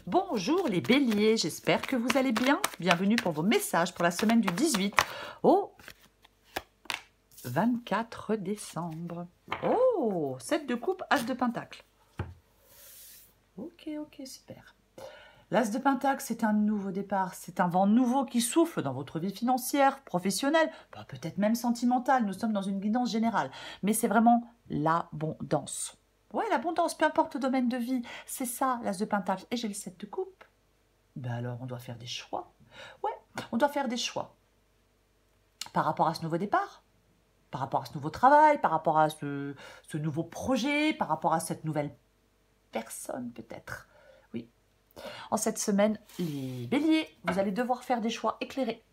Bonjour les béliers, j'espère que vous allez bien. Bienvenue pour vos messages pour la semaine du 18 au 24 décembre. Oh, 7 de coupe, as de pentacle. Ok, super. L'as de pentacle, c'est un nouveau départ, c'est un vent nouveau qui souffle dans votre vie financière, professionnelle, peut-être même sentimentale. Nous sommes dans une guidance générale, mais c'est vraiment l'abondance. Ouais, l'abondance, peu importe le domaine de vie, c'est ça, l'as de pentacle. Et j'ai le 7 de coupe. Ben alors, on doit faire des choix. Ouais, on doit faire des choix. Par rapport à ce nouveau départ, par rapport à ce nouveau travail, par rapport à ce nouveau projet, par rapport à cette nouvelle personne peut-être. Oui. En cette semaine, les béliers, vous allez devoir faire des choix éclairés.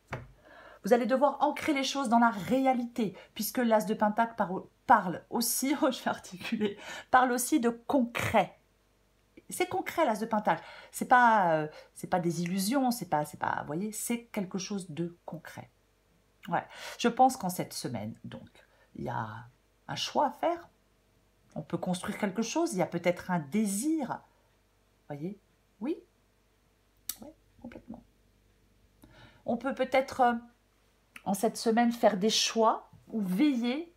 Vous allez devoir ancrer les choses dans la réalité, puisque l'as de pentacle parle aussi, je vais articuler, parle aussi de concret. C'est concret, l'as de pentacle. C'est pas des illusions, c'est pas, vous voyez, c'est quelque chose de concret. Ouais. Je pense qu'en cette semaine, donc, il y a un choix à faire. On peut construire quelque chose. Il y a peut-être un désir. Voyez? Oui. Oui, complètement. On peut peut-être, en cette semaine, faire des choix ou veiller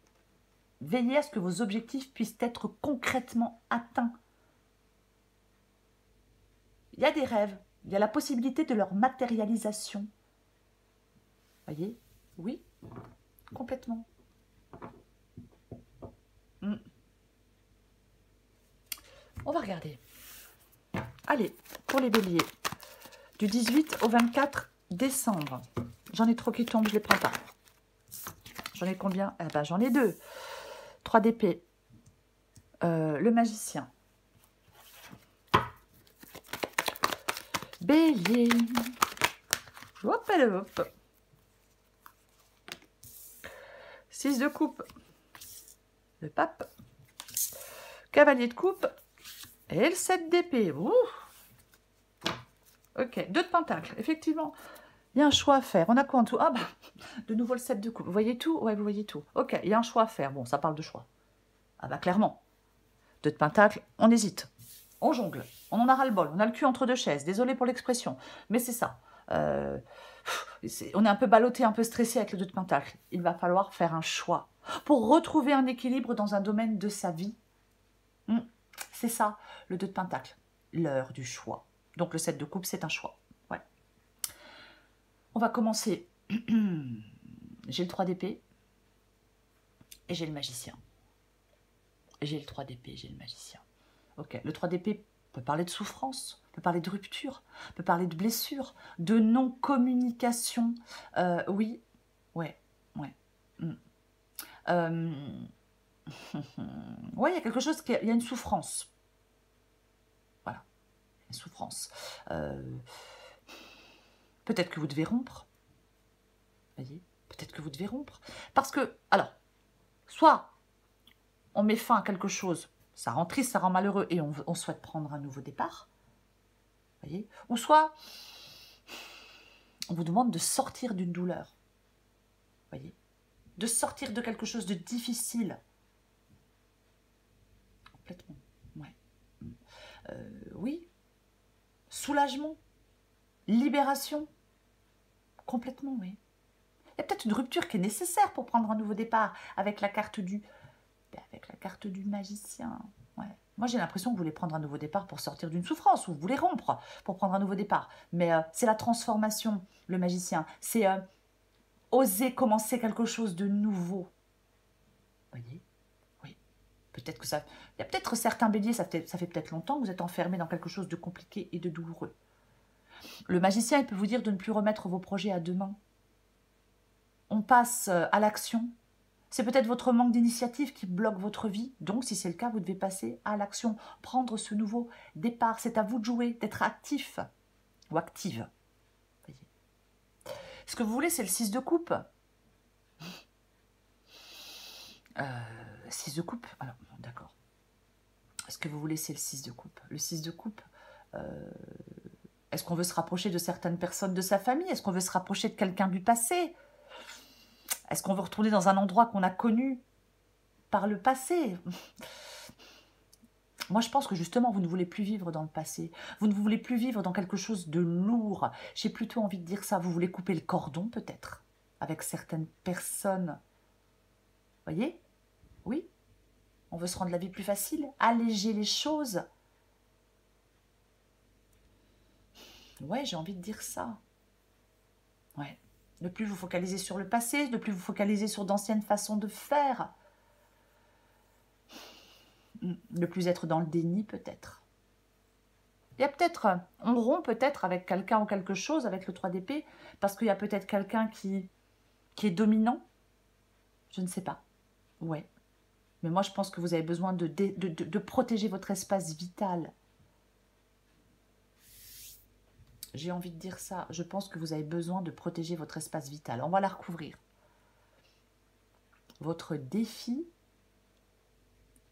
à ce que vos objectifs puissent être concrètement atteints. Il y a des rêves. Il y a la possibilité de leur matérialisation. Voyez? Oui, complètement. On va regarder. Allez, pour les béliers, du 18 au 24 décembre. J'en ai trop qui tombent, je ne les prends pas. J'en ai combien? Eh ben, j'en ai 2. 3 d'épée. Le magicien. Bélier. Hop, allez, hop. 6 de coupe. Le pape. Cavalier de coupe. Et le 7 d'épée. Ok, 2 de pentacle. Effectivement, il y a un choix à faire. On a quoi en tout? Ah bah, de nouveau le 7 de coupe. Vous voyez tout? Ouais, vous voyez tout. Ok, il y a un choix à faire. Bon, ça parle de choix. Ah bah, clairement. 2 de pentacle, on hésite. On jongle. On en a ras-le-bol. On a le cul entre deux chaises. Désolé pour l'expression. Mais c'est ça. On est un peu ballotté, un peu stressé avec le 2 de pentacle. Il va falloir faire un choix pour retrouver un équilibre dans un domaine de sa vie. C'est ça, le 2 de pentacle. L'heure du choix. Donc le 7 de coupe, c'est un choix. Ouais. On va commencer. J'ai le 3 d'épée et j'ai le magicien. J'ai le 3 d'épée, j'ai le magicien. Ok, le 3 d'épée peut parler de souffrance, peut parler de rupture, peut parler de blessure, de non-communication. Oui, ouais. Ouais, il y a quelque chose, il y a une souffrance. Voilà, une souffrance. Peut-être que vous devez rompre. Voyez, peut-être que vous devez rompre. Parce que, alors, soit on met fin à quelque chose, ça rend triste, ça rend malheureux, et on souhaite prendre un nouveau départ. Voyez, ou soit on vous demande de sortir d'une douleur. Voyez, de sortir de quelque chose de difficile. Complètement, ouais. Oui, soulagement, libération, complètement, oui. Il y a peut-être une rupture qui est nécessaire pour prendre un nouveau départ avec la carte du magicien. Ouais. Moi, j'ai l'impression que vous voulez prendre un nouveau départ pour sortir d'une souffrance, ou vous voulez rompre pour prendre un nouveau départ. Mais c'est la transformation, le magicien. C'est oser commencer quelque chose de nouveau. Vous voyez? Oui. Peut-être que ça... Il y a peut-être certains béliers, ça fait peut-être longtemps que vous êtes enfermés dans quelque chose de compliqué et de douloureux. Le magicien, il peut vous dire de ne plus remettre vos projets à demain. On passe à l'action. C'est peut-être votre manque d'initiative qui bloque votre vie. Donc, si c'est le cas, vous devez passer à l'action. Prendre ce nouveau départ. C'est à vous de jouer, d'être actif ou active. Voyez. Ce que vous voulez, c'est le 6 de coupe. 6 de coupe. Alors, d'accord. Ce que vous voulez, c'est le 6 de coupe. Le 6 de coupe, est-ce qu'on veut se rapprocher de certaines personnes de sa famille? Est-ce qu'on veut se rapprocher de quelqu'un du passé? Est-ce qu'on veut retourner dans un endroit qu'on a connu par le passé? Moi, je pense que justement, vous ne voulez plus vivre dans le passé. Vous ne voulez plus vivre dans quelque chose de lourd. J'ai plutôt envie de dire ça. Vous voulez couper le cordon, peut-être, avec certaines personnes. Voyez? Oui. On veut se rendre la vie plus facile, alléger les choses. Ouais, j'ai envie de dire ça. Ouais. Ne plus vous focaliser sur le passé, ne plus vous focaliser sur d'anciennes façons de faire. Ne plus être dans le déni, peut-être. Il y a peut-être, on rompt peut-être avec quelqu'un ou quelque chose, avec le 3 d'épée, parce qu'il y a peut-être quelqu'un qui est dominant. Je ne sais pas. Ouais. Mais moi, je pense que vous avez besoin de protéger votre espace vital. J'ai envie de dire ça. Je pense que vous avez besoin de protéger votre espace vital. On va la recouvrir. Votre défi,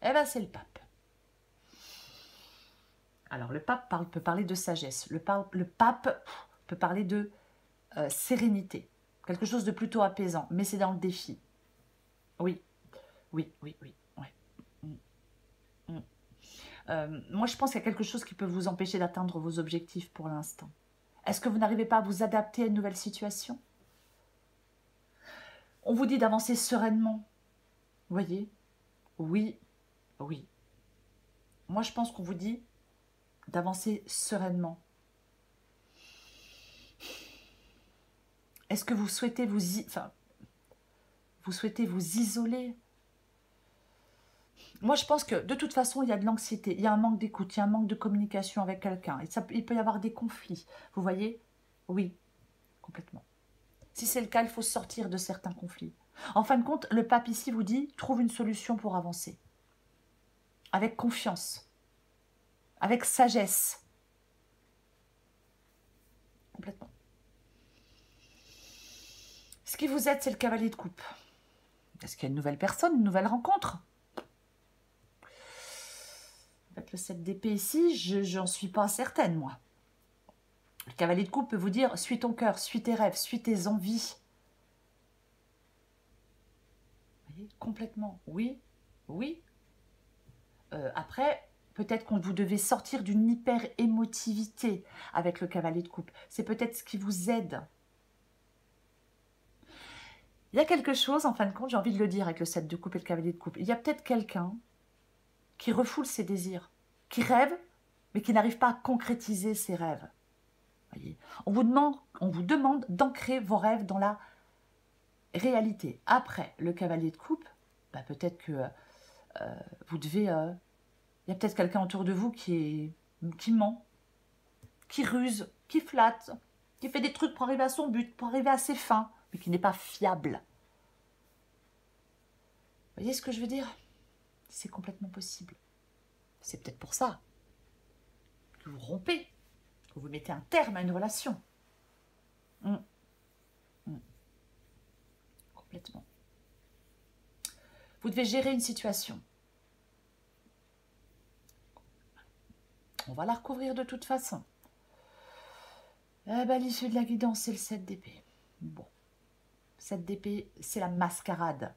eh ben, c'est le pape. Alors, le pape peut parler de sagesse. Le pape peut parler de sérénité. Quelque chose de plutôt apaisant. Mais c'est dans le défi. Oui. Oui, oui, oui. Ouais. Moi, je pense qu'il y a quelque chose qui peut vous empêcher d'atteindre vos objectifs pour l'instant. Est-ce que vous n'arrivez pas à vous adapter à une nouvelle situation? On vous dit d'avancer sereinement. Vous voyez? Oui, oui. Moi, je pense qu'on vous dit d'avancer sereinement. Est-ce que vous souhaitez vous isoler? Moi, je pense que de toute façon, il y a de l'anxiété, il y a un manque d'écoute, il y a un manque de communication avec quelqu'un. Il peut y avoir des conflits. Vous voyez? Oui, complètement. Si c'est le cas, il faut sortir de certains conflits. En fin de compte, le pape ici vous dit, trouve une solution pour avancer. Avec confiance. Avec sagesse. Complètement. Ce qui vous aide, c'est le cavalier de coupe. Est-ce qu'il y a une nouvelle personne, une nouvelle rencontre? Avec le 7 d'épée ici, j'en suis pas certaine, moi. Le cavalier de coupe peut vous dire, suis ton cœur, suis tes rêves, suis tes envies. Vous voyez, complètement. Oui, oui. Après, peut-être que vous devez sortir d'une hyper-émotivité avec le cavalier de coupe. C'est peut-être ce qui vous aide. Il y a quelque chose, en fin de compte, j'ai envie de le dire avec le 7 de coupe et le cavalier de coupe. Il y a peut-être quelqu'un qui refoule ses désirs, qui rêve, mais qui n'arrive pas à concrétiser ses rêves. Voyez, on vous demande d'ancrer vos rêves dans la réalité. Après, le cavalier de coupe, bah, peut-être que vous devez... il y a peut-être quelqu'un autour de vous qui ment, qui ruse, qui flatte, qui fait des trucs pour arriver à son but, pour arriver à ses fins, mais qui n'est pas fiable. Vous voyez ce que je veux dire? C'est complètement possible. C'est peut-être pour ça que vous rompez, que vous mettez un terme à une relation. Complètement. Vous devez gérer une situation. On va la recouvrir de toute façon. Eh ben, l'issue de la guidance, c'est le 7 d'épée. Bon. 7 d'épée, c'est la mascarade.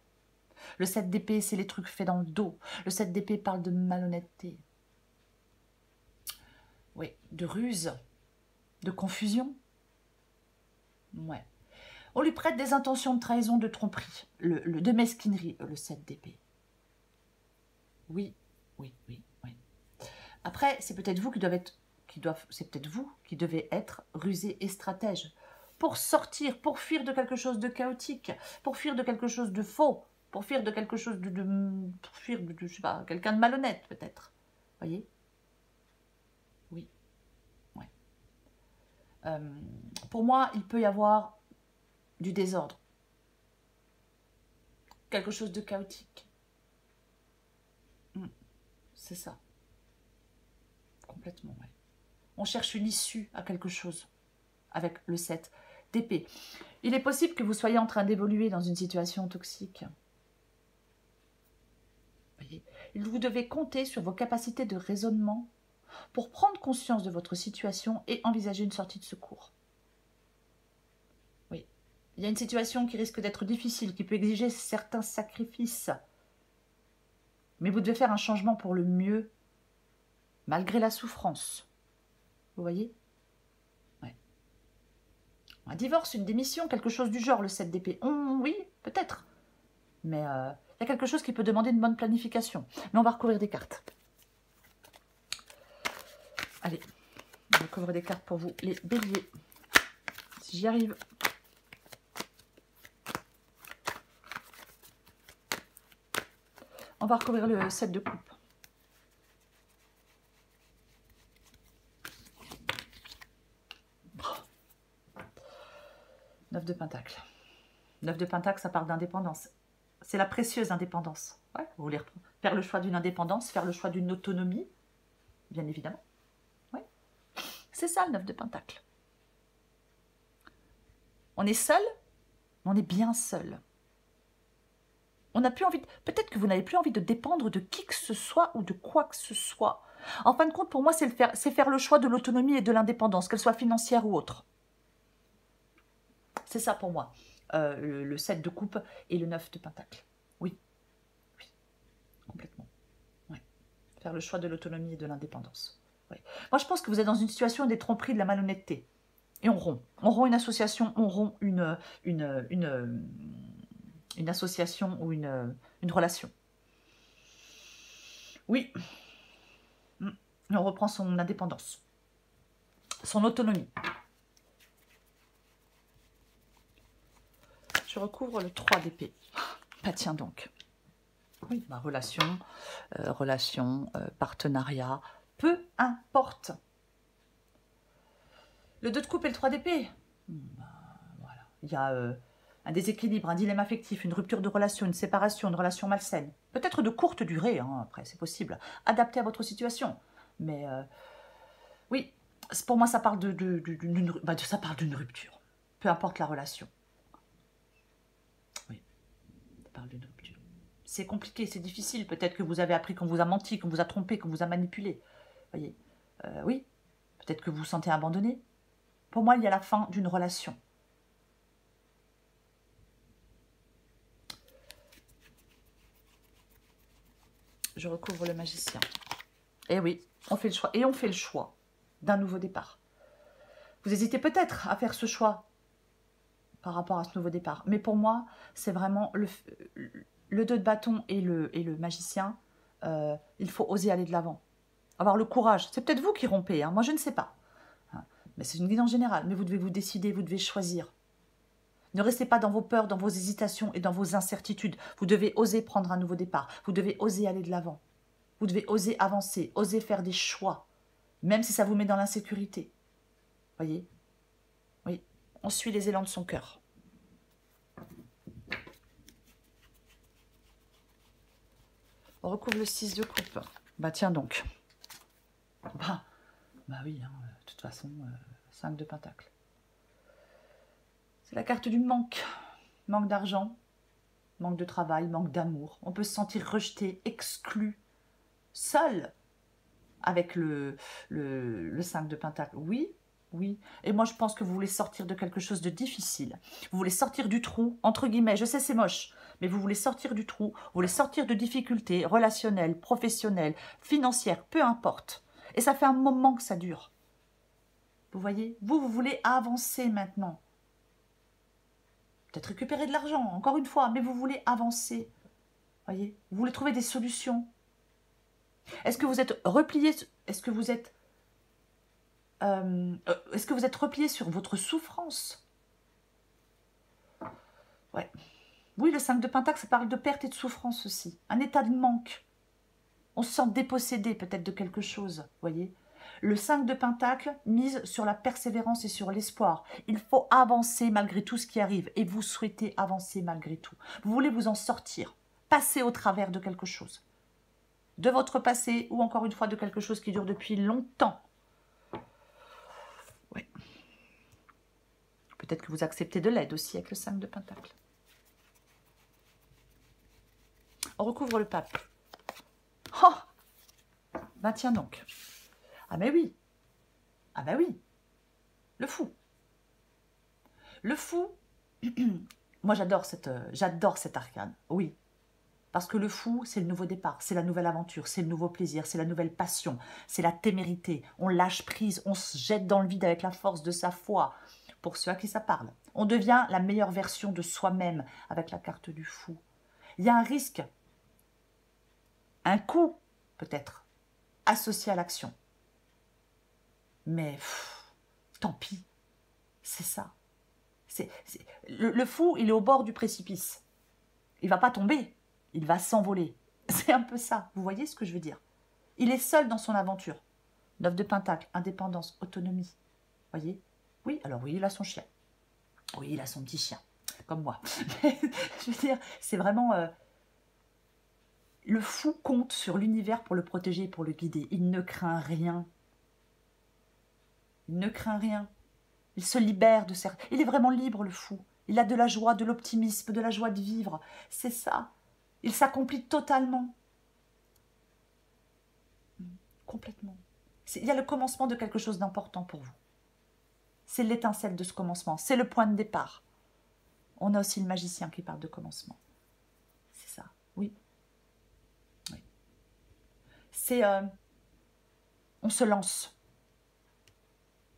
Le 7 d'épée, c'est les trucs faits dans le dos. Le 7 d'épée parle de malhonnêteté. Oui, de ruse, de confusion. Ouais. On lui prête des intentions de trahison, de tromperie, de mesquinerie, le 7 d'épée. Oui, oui, oui, oui. Après, c'est peut-être vous c'est peut-être vous qui devez être rusé et stratège pour sortir, pour fuir de quelque chose de chaotique, pour fuir de quelque chose de faux, pour fuir de quelque chose pour fuir de je sais pas, quelqu'un de malhonnête peut-être. Voyez? Oui. Ouais. Pour moi, il peut y avoir du désordre, quelque chose de chaotique. C'est ça. Complètement, ouais. On cherche une issue à quelque chose avec le 7 d'épée. Il est possible que vous soyez en train d'évoluer dans une situation toxique. Voyez, vous devez compter sur vos capacités de raisonnement pour prendre conscience de votre situation et envisager une sortie de secours. Oui, il y a une situation qui risque d'être difficile, qui peut exiger certains sacrifices. Mais vous devez faire un changement pour le mieux. malgré la souffrance. Vous voyez? Ouais. Un divorce, une démission, quelque chose du genre, le 7 d'épée. Oui, peut-être. Mais il y a quelque chose qui peut demander une bonne planification. Mais on va recouvrir des cartes. Allez, on va recouvrir des cartes pour vous, les béliers. Si j'y arrive. On va recouvrir le 7 de coupe. Oh. 9 de pentacle. 9 de pentacle, ça parle d'indépendance. C'est la précieuse indépendance. Ouais, vous voulez faire le choix d'une indépendance, faire le choix d'une autonomie, bien évidemment. Ouais. C'est ça le 9 de pentacle. On est seul, mais on est bien seul. On n'a plus envie peut-être que vous n'avez plus envie de dépendre de qui que ce soit ou de quoi que ce soit. En fin de compte, pour moi, c'est faire le choix de l'autonomie et de l'indépendance, qu'elle soit financière ou autre. C'est ça pour moi, le 7 de coupe et le 9 de pentacle. Oui, oui, complètement. Ouais. Faire le choix de l'autonomie et de l'indépendance. Ouais. Moi, je pense que vous êtes dans une situation des tromperies, de la malhonnêteté. Et on rompt. On rompt une association, on rompt une association ou une relation. Oui. Et on reprend son indépendance. Son autonomie. Je recouvre le 3 d'épée. Bah tiens donc. Oui, ma relation, partenariat, peu importe. Le 2 de coupe et le 3 d'épée. Voilà. Il y a un déséquilibre, un dilemme affectif, une rupture de relation, une séparation, une relation malsaine. Peut-être de courte durée, hein, après, c'est possible. Adapté à votre situation. Mais oui, pour moi, ça parle ça parle d'une rupture. Peu importe la relation. Oui, ça parle d'une rupture. C'est compliqué, c'est difficile. Peut-être que vous avez appris qu'on vous a menti, qu'on vous a trompé, qu'on vous a manipulé. Voyez, oui, peut-être que vous vous sentez abandonné. Pour moi, il y a la fin d'une relation. Je recouvre le magicien. Et oui, on fait le choix. Et on fait le choix d'un nouveau départ. Vous hésitez peut-être à faire ce choix par rapport à ce nouveau départ. Mais pour moi, c'est vraiment le 2 de bâton et le magicien. Il faut oser aller de l'avant. Avoir le courage. C'est peut-être vous qui rompez, hein, moi je ne sais pas. Mais c'est une guidance générale. Mais vous devez vous décider, vous devez choisir. Ne restez pas dans vos peurs, dans vos hésitations et dans vos incertitudes. Vous devez oser prendre un nouveau départ. Vous devez oser aller de l'avant. Vous devez oser avancer, oser faire des choix, même si ça vous met dans l'insécurité. Voyez? Oui, on suit les élans de son cœur. On recouvre le 6 de coupe. Bah tiens donc. Bah oui, hein, de toute façon, 5 de pentacle. C'est la carte du manque. Manque d'argent, manque de travail, manque d'amour. On peut se sentir rejeté, exclu, seul avec le 5 de pentacle. Oui, oui. Et moi, je pense que vous voulez sortir de quelque chose de difficile. Vous voulez sortir du trou, entre guillemets. Je sais, c'est moche, mais vous voulez sortir du trou. Vous voulez sortir de difficultés relationnelles, professionnelles, financières, peu importe. Et ça fait un moment que ça dure. Vous voyez? Vous voulez avancer maintenant. Peut-être récupérer de l'argent, encore une fois, mais vous voulez avancer. Voyez? Vous voulez trouver des solutions. Est-ce que vous êtes replié? Est-ce que vous êtes replié sur votre souffrance? Ouais. Oui, le 5 de pentacle, ça parle de perte et de souffrance aussi. Un état de manque. On se sent dépossédé peut-être de quelque chose, voyez. Le 5 de pentacle mise sur la persévérance et sur l'espoir. Il faut avancer malgré tout ce qui arrive. Et vous souhaitez avancer malgré tout. Vous voulez vous en sortir. Passer au travers de quelque chose. De votre passé ou encore une fois de quelque chose qui dure depuis longtemps. Oui. Peut-être que vous acceptez de l'aide aussi avec le 5 de pentacle. On recouvre le pape. Oh! Ben tiens donc. Ah mais oui. Ah ben oui. Le fou. Le fou. Moi j'adore cet arcane. Oui. Parce que le fou, c'est le nouveau départ, c'est la nouvelle aventure, c'est le nouveau plaisir, c'est la nouvelle passion, c'est la témérité. On lâche prise, on se jette dans le vide avec la force de sa foi. Pour ceux à qui ça parle. On devient la meilleure version de soi-même avec la carte du fou. Il y a un risque, un coût peut-être, associé à l'action. Mais tant pis, c'est ça. Le fou, il est au bord du précipice. Il ne va pas tomber, il va s'envoler. C'est un peu ça, vous voyez ce que je veux dire? Il est seul dans son aventure. 9 de Pentacle, indépendance, autonomie. Voyez? Oui, alors oui, il a son chien. Oui, il a son petit chien, comme moi. Mais, je veux dire, c'est vraiment... le fou compte sur l'univers pour le protéger et pour le guider. Il ne craint rien. Il ne craint rien. Il se libère de certains... Il est vraiment libre, le fou. Il a de la joie, de l'optimisme, de la joie de vivre. C'est ça. Il s'accomplit totalement. Complètement. Il y a le commencement de quelque chose d'important pour vous. C'est l'étincelle de ce commencement. C'est le point de départ. On a aussi le magicien qui parle de commencement. C'est ça, oui. Oui. C'est... on se lance.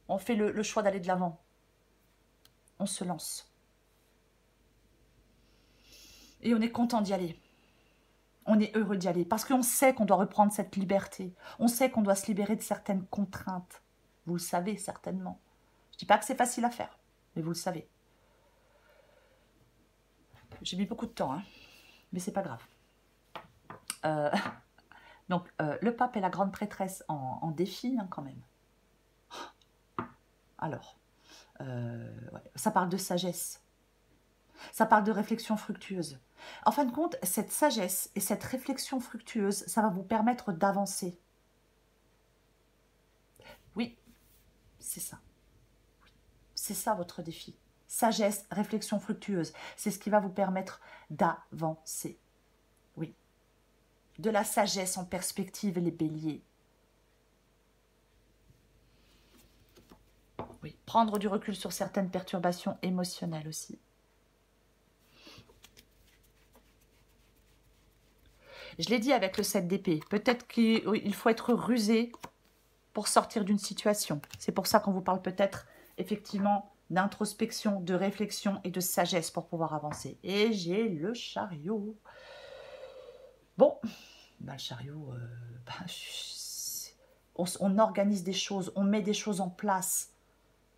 On fait le choix d'aller de l'avant. On se lance. Et on est content d'y aller. On est heureux d'y aller. Parce qu'on sait qu'on doit reprendre cette liberté. On sait qu'on doit se libérer de certaines contraintes. Vous le savez certainement. Je ne dis pas que c'est facile à faire, mais vous le savez. J'ai mis beaucoup de temps, hein, mais c'est pas grave. Donc, le pape et la grande prêtresse en défi, hein, quand même. Alors, ouais, ça parle de sagesse. Ça parle de réflexion fructueuse. En fin de compte, cette sagesse et cette réflexion fructueuse, ça va vous permettre d'avancer. Oui, c'est ça. C'est ça votre défi. Sagesse, réflexion fructueuse. C'est ce qui va vous permettre d'avancer. Oui. De la sagesse en perspective, les béliers. Oui. Prendre du recul sur certaines perturbations émotionnelles aussi. Je l'ai dit avec le 7 d'épée. Peut-être qu'il faut être rusé pour sortir d'une situation. C'est pour ça qu'on vous parle peut-être effectivement d'introspection, de réflexion et de sagesse pour pouvoir avancer. Et j'ai le chariot. Bon, ben le chariot, on organise des choses, on met des choses en place,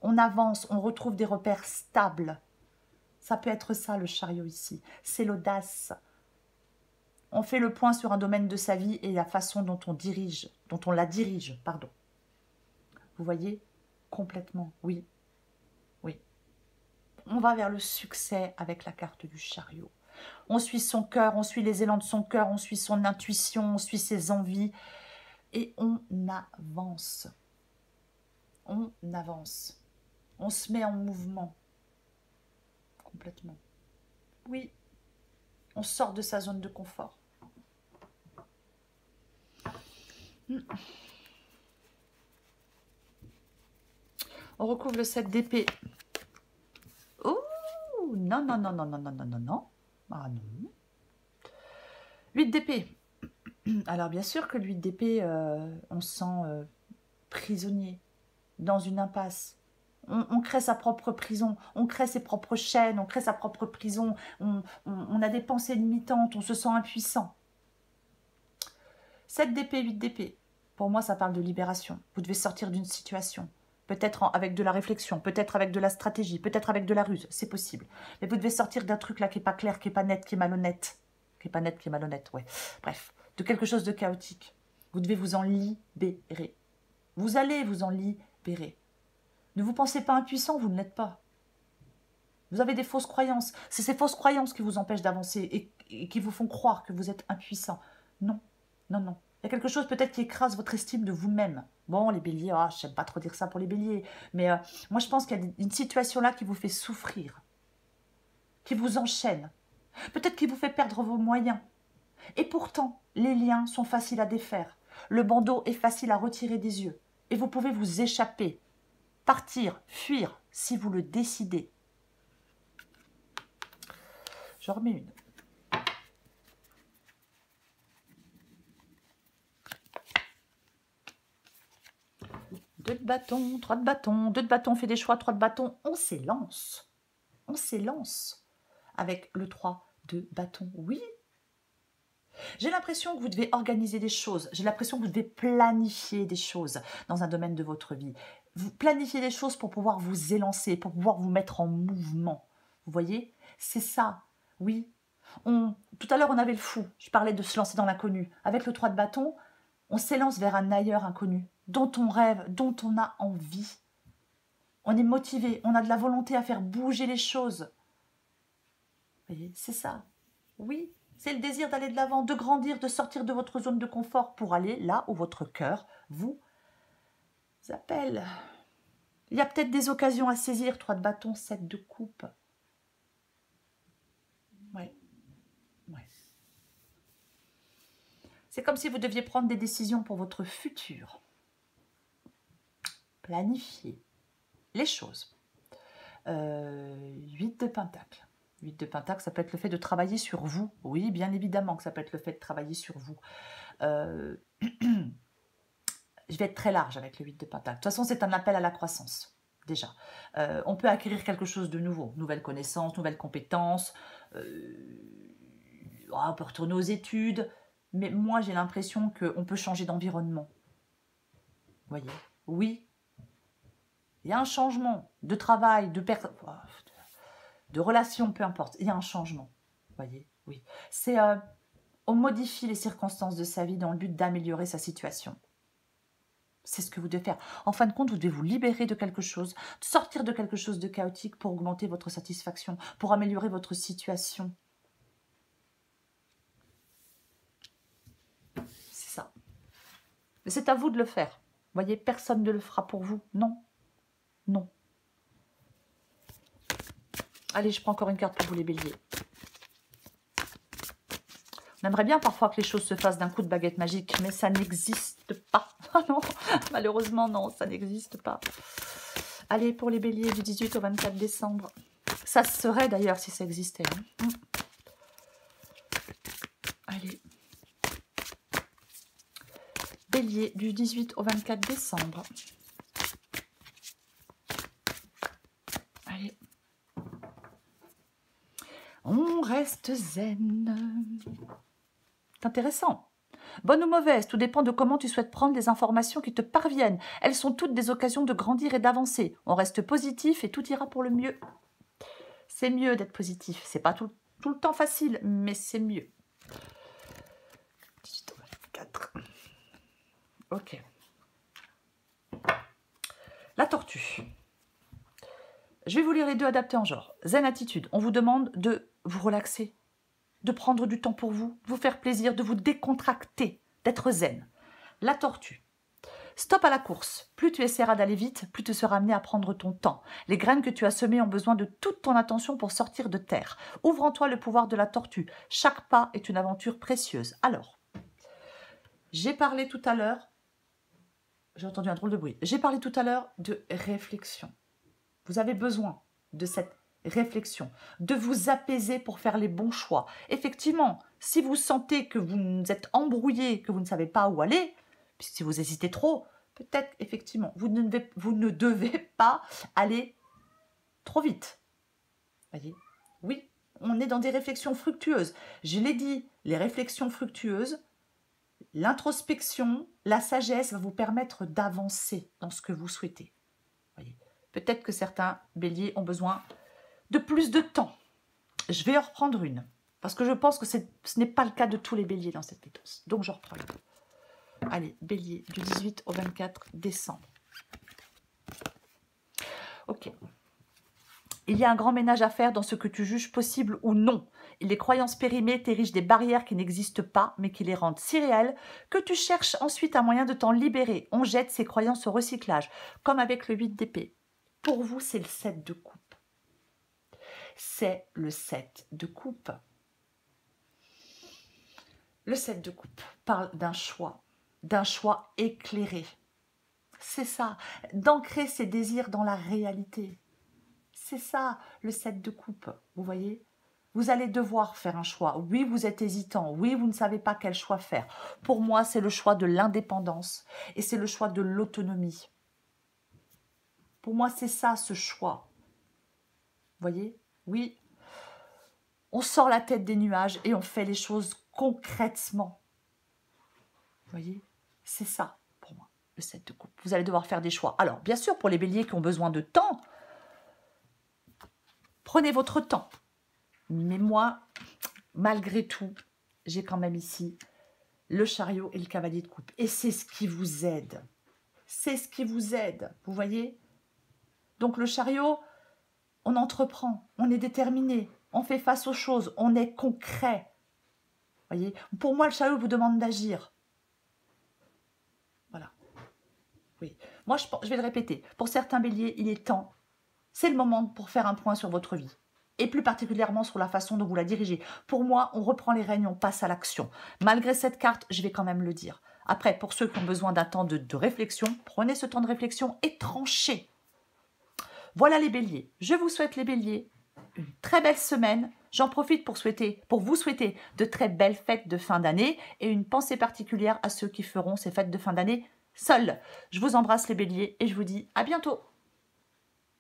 on avance, on retrouve des repères stables. Ça peut être ça le chariot ici, c'est l'audace. On fait le point sur un domaine de sa vie et la façon dont on la dirige, pardon. Vous voyez? Complètement, oui. Oui. On va vers le succès avec la carte du chariot. On suit son cœur, on suit les élans de son cœur, on suit son intuition, on suit ses envies. Et on avance. On avance. On se met en mouvement. Complètement. Oui. On sort de sa zone de confort. On recouvre le 7 d'épée. Oh, non, non, non, non, non, non, non, non, non. Ah non. 8 d'épée. Alors bien sûr que le 8 d'épée, on se sent prisonnier, dans une impasse. On crée sa propre prison, on crée ses propres chaînes, on crée sa propre prison, on a des pensées limitantes, on se sent impuissant. 7 d'épée, 8 d'épée. Pour moi, ça parle de libération. Vous devez sortir d'une situation. Peut-être avec de la réflexion, peut-être avec de la stratégie, peut-être avec de la ruse, c'est possible. Mais vous devez sortir d'un truc là qui n'est pas clair, qui n'est pas net, qui est malhonnête. Qui n'est pas net, qui est malhonnête, ouais. Bref, de quelque chose de chaotique. Vous devez vous en libérer. Vous allez vous en libérer. Ne vous pensez pas impuissant, vous ne l'êtes pas. Vous avez des fausses croyances. C'est ces fausses croyances qui vous empêchent d'avancer et qui vous font croire que vous êtes impuissant. Non, non, non. Il y a quelque chose peut-être qui écrase votre estime de vous-même. Bon, les béliers, je n'aime pas trop dire ça pour les béliers, mais moi je pense qu'il y a une situation là qui vous fait souffrir, qui vous enchaîne, peut-être qui vous fait perdre vos moyens. Et pourtant, les liens sont faciles à défaire. Le bandeau est facile à retirer des yeux. Et vous pouvez vous échapper, partir, fuir, si vous le décidez. Je remets une. 2 de bâton, 3 de bâton, 2 de bâton, on fait des choix, 3 de bâton, on s'élance. On s'élance avec le 3 de bâton, oui. J'ai l'impression que vous devez organiser des choses, j'ai l'impression que vous devez planifier des choses dans un domaine de votre vie. Vous planifiez des choses pour pouvoir vous élancer, pour pouvoir vous mettre en mouvement. Vous voyez? C'est ça, oui. Tout à l'heure, on avait le fou, je parlais de se lancer dans l'inconnu. Avec le 3 de bâton, on s'élance vers un ailleurs inconnu, dont on rêve, dont on a envie. On est motivé, on a de la volonté à faire bouger les choses. Vous voyez, c'est ça. Oui, c'est le désir d'aller de l'avant, de grandir, de sortir de votre zone de confort pour aller là où votre cœur vous appelle. Il y a peut-être des occasions à saisir, 3 de bâton, 7 de coupe. Ouais. Ouais. C'est comme si vous deviez prendre des décisions pour votre futur. Planifier les choses. 8 de pentacle. 8 de pentacle, ça peut être le fait de travailler sur vous. Oui, bien évidemment que ça peut être le fait de travailler sur vous. Je vais être très large avec le 8 de pentacle. De toute façon, c'est un appel à la croissance, déjà. On peut acquérir quelque chose de nouveau. Nouvelles connaissances, nouvelles compétences. On peut retourner aux études. Mais moi, j'ai l'impression qu'on peut changer d'environnement. Vous voyez? Oui. Il y a un changement de travail, de relations, peu importe. Il y a un changement. Vous voyez? Oui. C'est... on modifie les circonstances de sa vie dans le but d'améliorer sa situation. C'est ce que vous devez faire. En fin de compte, vous devez vous libérer de quelque chose, sortir de quelque chose de chaotique pour augmenter votre satisfaction, pour améliorer votre situation. C'est ça. Mais c'est à vous de le faire. Vous voyez, personne ne le fera pour vous. Non. Non. Allez, je prends encore une carte pour vous les béliers. On aimerait bien parfois que les choses se fassent d'un coup de baguette magique, mais ça n'existe pas. Ah non, malheureusement, non, ça n'existe pas. Allez, pour les béliers du 18 au 24 décembre. Ça serait d'ailleurs si ça existait. Hein. Allez. Bélier du 18 au 24 décembre. Allez. On reste zen. C'est intéressant. Bonne ou mauvaise, tout dépend de comment tu souhaites prendre les informations qui te parviennent. Elles sont toutes des occasions de grandir et d'avancer. On reste positif et tout ira pour le mieux. C'est mieux d'être positif. C'est pas tout le temps facile, mais c'est mieux. 18 au 24. Ok. La tortue. Je vais vous lire les deux adaptés en genre. Zen attitude. On vous demande de vous relaxer, de prendre du temps pour vous, de vous faire plaisir, de vous décontracter, d'être zen. La tortue. Stop à la course. Plus tu essaieras d'aller vite, plus tu seras amené à prendre ton temps. Les graines que tu as semées ont besoin de toute ton attention pour sortir de terre. Ouvre en toi le pouvoir de la tortue. Chaque pas est une aventure précieuse. Alors, j'ai parlé tout à l'heure, j'ai entendu un drôle de bruit, j'ai parlé tout à l'heure de réflexion. Vous avez besoin de cette réflexion, de vous apaiser pour faire les bons choix. Effectivement, si vous sentez que vous êtes embrouillé, que vous ne savez pas où aller, puisque si vous hésitez trop, peut-être effectivement, vous ne devez pas aller trop vite. Voyez? Oui, on est dans des réflexions fructueuses. Je l'ai dit, les réflexions fructueuses, l'introspection, la sagesse va vous permettre d'avancer dans ce que vous souhaitez. Voyez? Peut-être que certains béliers ont besoin de plus de temps. Je vais en reprendre une, parce que je pense que ce n'est pas le cas de tous les béliers dans cette vidéo. Donc je reprends une. Allez, bélier, du 18 au 24 décembre. Ok. Il y a un grand ménage à faire dans ce que tu juges possible ou non. Les croyances périmées t'érigent des barrières qui n'existent pas, mais qui les rendent si réelles que tu cherches ensuite un moyen de t'en libérer. On jette ces croyances au recyclage, comme avec le 8 d'épée. Pour vous, c'est le 7 de coupe. C'est le 7 de coupe. Le 7 de coupe parle d'un choix éclairé. C'est ça, d'ancrer ses désirs dans la réalité. C'est ça, le 7 de coupe, vous voyez? Vous allez devoir faire un choix. Oui, vous êtes hésitant. Oui, vous ne savez pas quel choix faire. Pour moi, c'est le choix de l'indépendance et c'est le choix de l'autonomie. Pour moi, c'est ça, ce choix. Vous voyez? Oui. On sort la tête des nuages et on fait les choses concrètement. Vous voyez? C'est ça, pour moi, le 7 de coupe. Vous allez devoir faire des choix. Alors, bien sûr, pour les béliers qui ont besoin de temps, prenez votre temps. Mais moi, malgré tout, j'ai quand même ici le chariot et le cavalier de coupe. Et c'est ce qui vous aide. C'est ce qui vous aide, vous voyez? Donc le chariot, on entreprend, on est déterminé, on fait face aux choses, on est concret. Vous voyez? Pour moi, le chariot vous demande d'agir. Voilà. Oui. Moi, je vais le répéter. Pour certains béliers, il est temps. C'est le moment pour faire un point sur votre vie. Et plus particulièrement sur la façon dont vous la dirigez. Pour moi, on reprend les rênes, on passe à l'action. Malgré cette carte, je vais quand même le dire. Après, pour ceux qui ont besoin d'un temps de réflexion, prenez ce temps de réflexion et tranchez. Voilà les béliers. Je vous souhaite les béliers une très belle semaine. J'en profite pour vous souhaiter de très belles fêtes de fin d'année et une pensée particulière à ceux qui feront ces fêtes de fin d'année seuls. Je vous embrasse les béliers et je vous dis à bientôt.